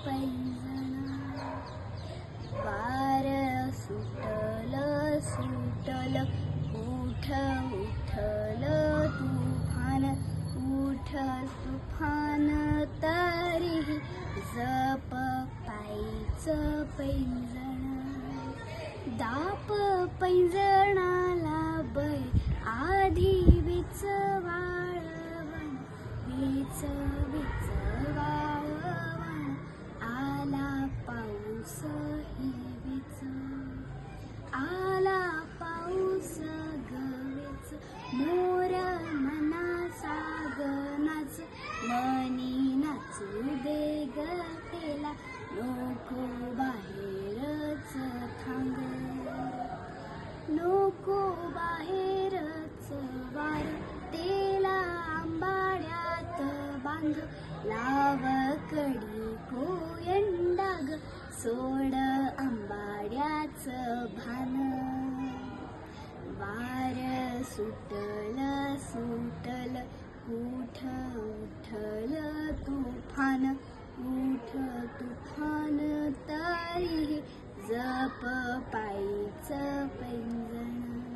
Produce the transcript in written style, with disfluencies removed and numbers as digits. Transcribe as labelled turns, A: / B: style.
A: पैंजण वार सुटल सुटल उठ उठल तुफान उठ तुफान तरीही जप पायचं पैंजण दाप पैंजणाला बै आधी विच वाळवण विच विच वाळवण आला पाऊस हिरवीच आला पाऊस गवीच मोर मनाचा गनाच मनी नाचू दे गतेला नको बाहेरच थांब नको बाहेरच वार तेला आंबाड्यात बांध लाव कडी कोयंडाग सोड आंबाड्याच भान वार सुटल सुटल उठ उठल तुफान उठ तुफान तरीही जप पायचं पैंजण